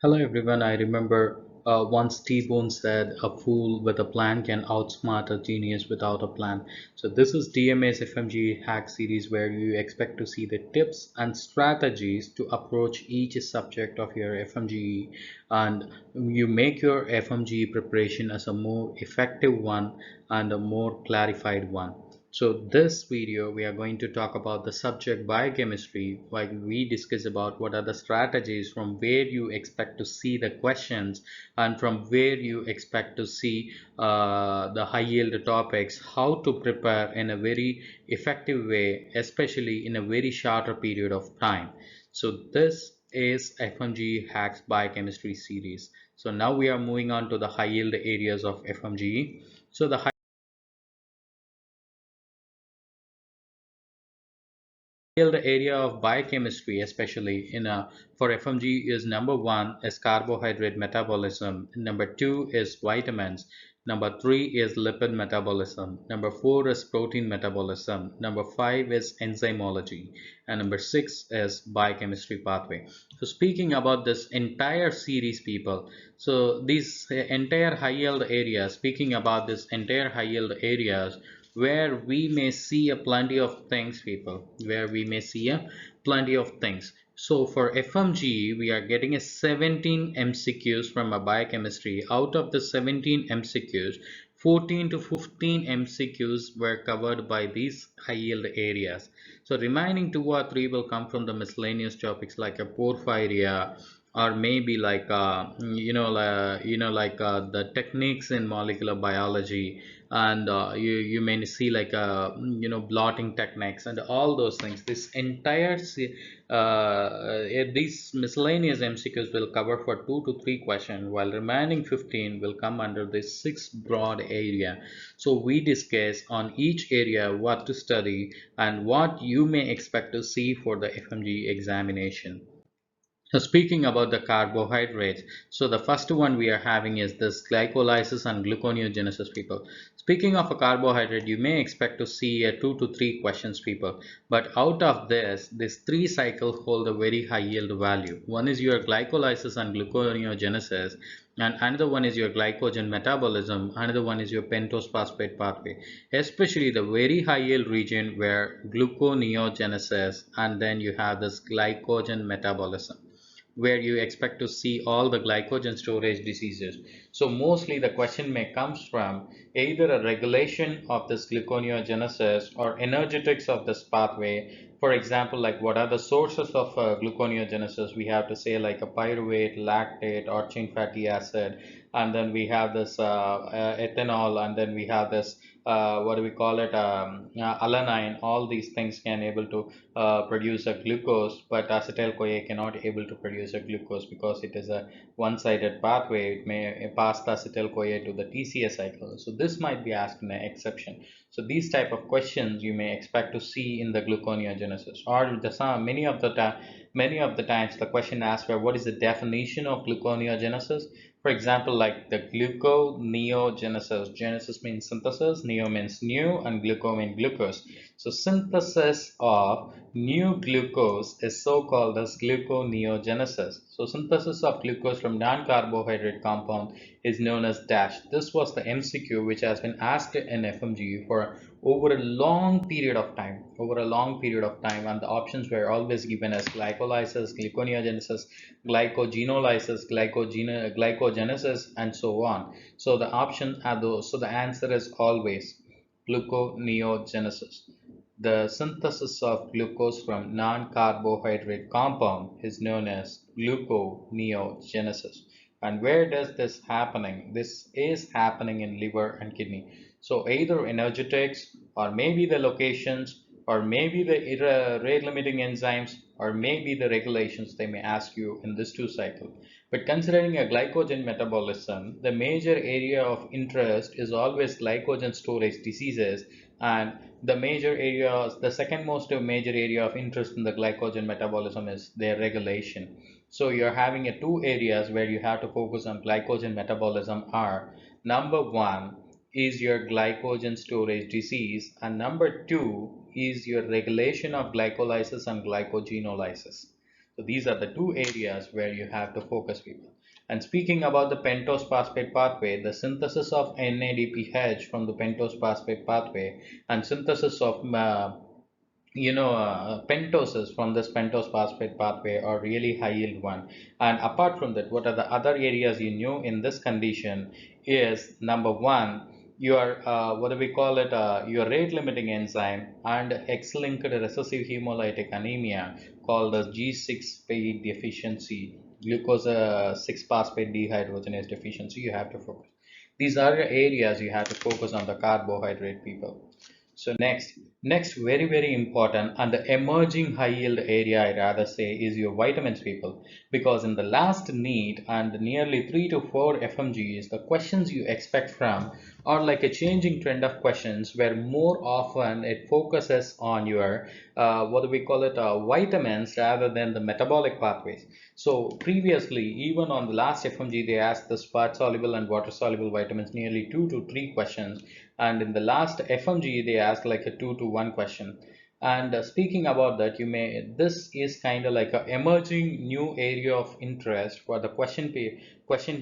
Hello everyone, I remember once T-Bone said, "A fool with a plan can outsmart a genius without a plan." So, this is DMA's FMGE hack series where you expect to see the tips and strategies to approach each subject of your FMGE, and you make your FMGE preparation as a more effective one and a more clarified one. So this video we are going to talk about the subject biochemistry, while we discuss about what are the strategies from where you expect to see the questions and from where you expect to see the high yield topics, how to prepare in a very effective way, especially in a very shorter period of time. So this is FMGE Hacks Biochemistry series. So now we are moving on to the high yield areas of FMGE. So the the area of biochemistry, especially in a for FMG, is number one is carbohydrate metabolism, number two is vitamins, number three is lipid metabolism, number four is protein metabolism, number five is enzymology, and number six is biochemistry pathway. So speaking about this entire series, people, so these entire high yield areas, speaking about this entire high yield areas where we may see a plenty of things, people, where we may see a plenty of things. So for FMG we are getting a 17 MCQs from a biochemistry. Out of the 17 MCQs, 14 to 15 MCQs were covered by these high yield areas. So remaining 2 or 3 will come from the miscellaneous topics like a porphyria, or maybe like the techniques in molecular biology, and you may see like blotting techniques and all those things. This entire these miscellaneous MCQs will cover for 2 to 3 questions, while remaining 15 will come under this 6 broad area. So we discuss on each area what to study and what you may expect to see for the FMG examination. So speaking about the carbohydrates, so the first one we are having is this glycolysis and gluconeogenesis, people. Speaking of a carbohydrate, you may expect to see a 2 to 3 questions, people. But out of this, these three cycles hold a very high yield value. One is your glycolysis and gluconeogenesis, and another one is your glycogen metabolism, another one is your pentose phosphate pathway, especially the very high yield region where gluconeogenesis, and then you have this glycogen metabolism where you expect to see all the glycogen storage diseases. So mostly the question may comes from either a regulation of this gluconeogenesis or energetics of this pathway. For example, like what are the sources of gluconeogenesis? We have to say like a pyruvate, lactate, or chain fatty acid, and then we have this ethanol, and then we have this what do we call it, alanine. All these things can able to produce a glucose, but acetyl CoA cannot able to produce a glucose because it is a one-sided pathway. It may pass the acetyl CoA to the TCA cycle. So this might be asked in an exception. So these type of questions you may expect to see in the gluconeogenesis, or many of the times the question asks for what is the definition of gluconeogenesis. For example, like the gluconeogenesis. Genesis means synthesis, neo means new, and gluco means glucose. So synthesis of new glucose is so called as gluconeogenesis. So synthesis of glucose from non-carbohydrate compound is known as dash. This was the MCQ which has been asked in FMGU for over a long period of time, and the options were always given as glycolysis, gluconeogenesis, glycogenesis, and so on. So the options are those. So the answer is always gluconeogenesis. The synthesis of glucose from non-carbohydrate compound is known as gluconeogenesis. And where does this happening? This is happening in liver and kidney. So either energetics, or maybe the locations, or maybe the rate limiting enzymes, or maybe the regulations they may ask you in this two cycle. But considering a glycogen metabolism, the major area of interest is always glycogen storage diseases, and the second most major area of interest in the glycogen metabolism is their regulation. So you're having two areas where you have to focus on glycogen metabolism are: number one is your glycogen storage disease, and number two is your regulation of glycolysis and glycogenolysis. So these are the two areas where you have to focus, people. And speaking about the pentose phosphate pathway, the synthesis of NADPH from the pentose phosphate pathway and synthesis of pentoses from this pentose phosphate pathway are really high yield one. And apart from that, what are the other areas you knew in this condition is number one, your what do we call it, your rate limiting enzyme and X-linked recessive hemolytic anemia called as G6-phosphate deficiency, glucose 6-phosphate dehydrogenase deficiency. You have to focus. These are areas you have to focus on the carbohydrate, people. So next very important and the emerging high yield area I rather say is your vitamins, people, because in the last NEET and nearly 3 to 4 FMGEs, the questions you expect from are like a changing trend of questions where more often it focuses on your what do we call it, vitamins rather than the metabolic pathways. So previously, even on the last FMG, they asked the fat soluble and water soluble vitamins nearly 2 to 3 questions, and in the last FMG they asked like a 2 to 1 question. And speaking about that, this is kind of like a emerging new area of interest for the question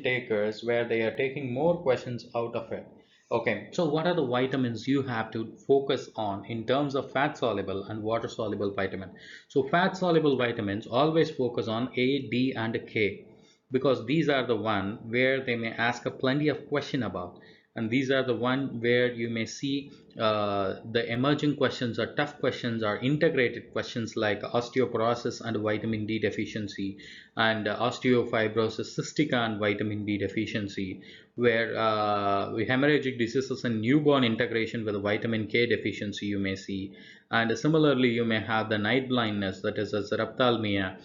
takers, where they are taking more questions out of it. Okay, so what are the vitamins you have to focus on in terms of fat soluble and water soluble vitamin? So fat soluble vitamins always focus on A, D and K, because these are the one where they may ask a plenty of question about, and these are the one where you may see the emerging questions or tough questions or integrated questions like osteoporosis and vitamin D deficiency, and osteofibrosis cystica and vitamin D deficiency, where hemorrhagic diseases and newborn integration with vitamin K deficiency you may see. And similarly you may have the night blindness, that is a xerophthalmia,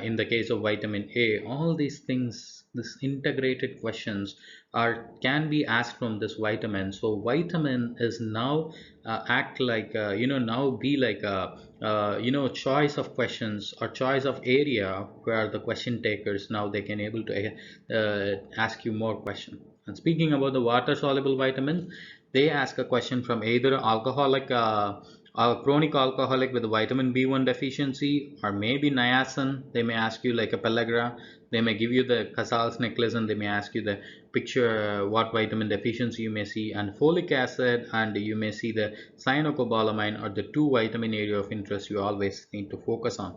in the case of vitamin A. All these things, this integrated questions are can be asked from this vitamin. So vitamin is now act like now be like a choice of questions or choice of area where the question takers now they can able to ask you more question. And speaking about the water soluble vitamins, they ask a question from either alcoholic chronic alcoholic with vitamin B1 deficiency, or maybe niacin. They may ask you like a pellagra. They may give you the Casal's necklace and they may ask you the picture what vitamin deficiency you may see, and folic acid, and you may see the cyanocobalamin are the two vitamin area of interest you always need to focus on.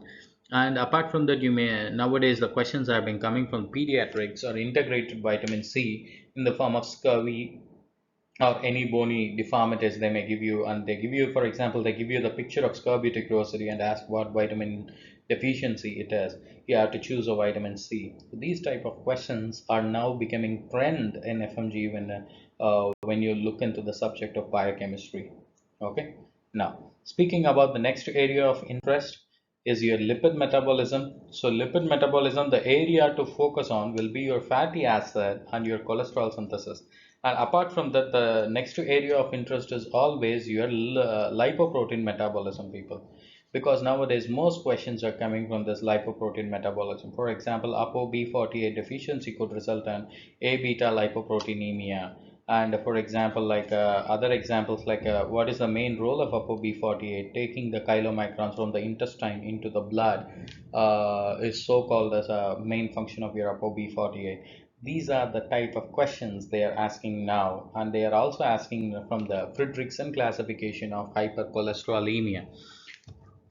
And apart from that, you may nowadays the questions have been coming from pediatrics or integrated vitamin C in the form of scurvy or any bony deformities they may give you, and they give you, for example, they give you the picture of scorbutic rosary and ask what vitamin deficiency it is. You have to choose a vitamin C. So these type of questions are now becoming trend in FMG when you look into the subject of biochemistry. Okay, now speaking about the next area of interest is your lipid metabolism. So lipid metabolism, the area to focus on will be your fatty acid and your cholesterol synthesis. And apart from that, the next area of interest is always your lipoprotein metabolism, people. Because nowadays most questions are coming from this lipoprotein metabolism. For example, ApoB48 deficiency could result in A beta lipoproteinemia. And for example, like other examples like what is the main role of ApoB48? Taking the chylomicrons from the intestine into the blood is so called as a main function of your ApoB48. These are the type of questions they are asking now, and they are also asking from the Friderichsen classification of hypercholesterolemia.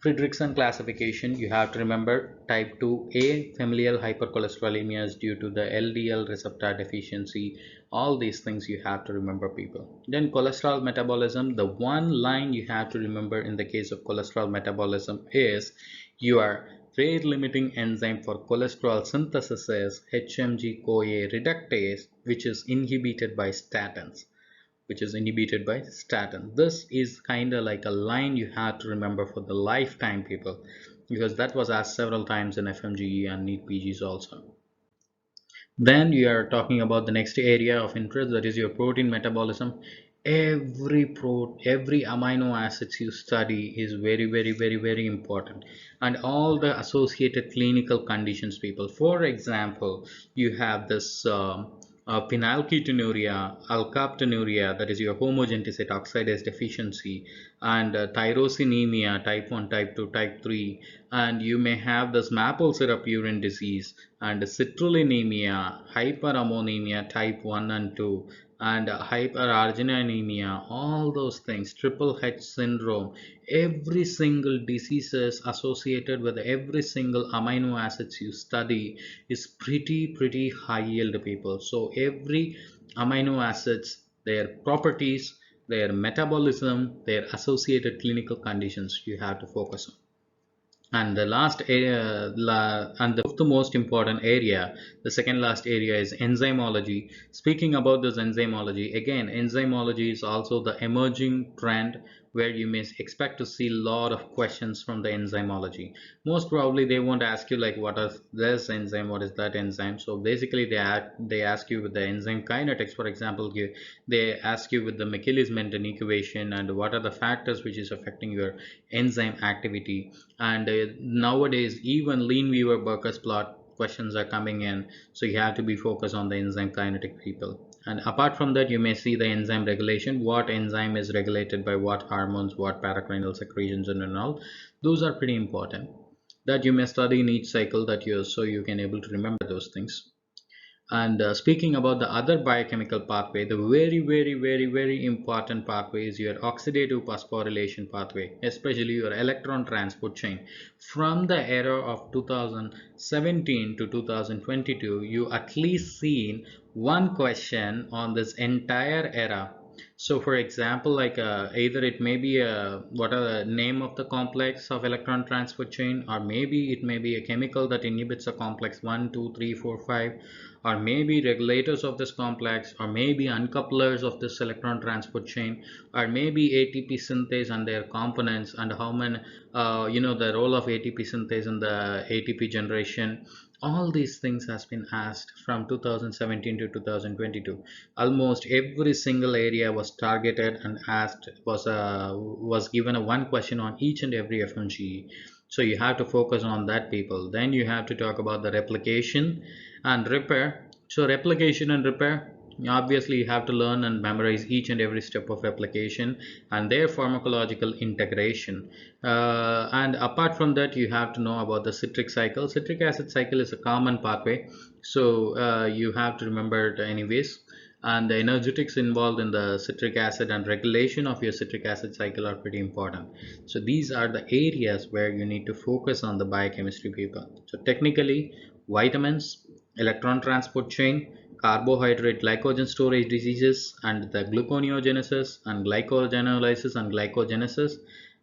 Friderichsen classification, you have to remember type 2A familial hypercholesterolemia is due to the LDL receptor deficiency. All these things you have to remember, people. Then cholesterol metabolism, the one line you have to remember in the case of cholesterol metabolism is your rate limiting enzyme for cholesterol synthesis is HMG-CoA reductase, which is inhibited by statins. This is kind of like a line you have to remember for the lifetime, people, because that was asked several times in FMGE and NEET PGs also. Then you are talking about the next area of interest, that is your protein metabolism. Every amino acids you study is very important, and all the associated clinical conditions, people. For example, you have this phenylketonuria, alkaptonuria, that is your homogenticate oxidase deficiency, and tyrosinemia type 1, type 2, type 3, and you may have this maple syrup urine disease, and citrullinemia, hyperammonemia type 1 and 2, and hyperargininemia, all those things, triple H syndrome, every single diseases associated with every single amino acids you study is pretty high yield, people. So every amino acids, their properties, their metabolism, their associated clinical conditions you have to focus on. And the last area, and the fifth most important area, the second last area is enzymology. Speaking about this enzymology, again, enzymology is also the emerging trend where you may expect to see a lot of questions from the enzymology. Most probably they won't ask you like what is this enzyme, what is that enzyme. So basically they ask you with the enzyme kinetics, for example, they ask you with the Michaelis-Menten equation and what are the factors which is affecting your enzyme activity. And nowadays even Lineweaver-Burkers plot questions are coming in, so you have to be focused on the enzyme kinetic, people. And apart from that, you may see the enzyme regulation, what enzyme is regulated by what hormones, what paracrineal secretions, and all. Those are pretty important that you may study in each cycle, that you so you can able to remember those things. And speaking about the other biochemical pathway, the very important pathway is your oxidative phosphorylation pathway, especially your electron transport chain. From the era of 2017 to 2022, you at least seen one question on this entire era. So for example, like either it may be a what are the name of the complex of electron transport chain, or maybe it may be a chemical that inhibits a complex 1, 2, 3, 4, 5, or maybe regulators of this complex, or maybe uncouplers of this electron transport chain, or maybe ATP synthase and their components, and how many the role of ATP synthase in the ATP generation. All these things has been asked from 2017 to 2022. Almost every single area was targeted and asked, was given a one question on each and every FMGE. So you have to focus on that, people. Then you have to talk about the replication and repair. So replication and repair, obviously you have to learn and memorize each and every step of replication and their pharmacological integration. And apart from that, you have to know about the citric cycle. Citric acid cycle is a common pathway, so you have to remember it anyways. And the energetics involved in the citric acid and regulation of your citric acid cycle are pretty important. So these are the areas where you need to focus on the biochemistry paper. So technically, vitamins, electron transport chain, carbohydrate glycogen storage diseases, and the gluconeogenesis and glycogenolysis and glycogenesis.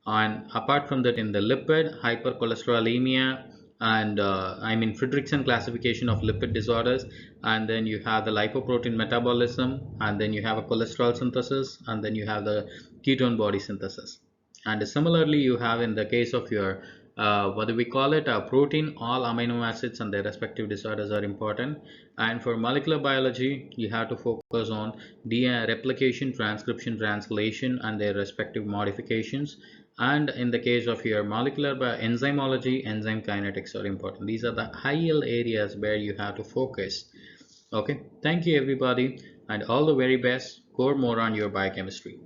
And apart from that, in the lipid, hypercholesterolemia, and I mean Friderichsen classification of lipid disorders, and then you have the lipoprotein metabolism, and then you have a cholesterol synthesis, and then you have the ketone body synthesis. And similarly, you have in the case of your what do we call it, a protein, all amino acids and their respective disorders are important. And for molecular biology, you have to focus on DNA replication, transcription, translation, and their respective modifications. And in the case of your molecular enzymology, enzyme kinetics are important. These are the high yield areas where you have to focus. Okay, thank you everybody, and all the very best. Score more on your biochemistry.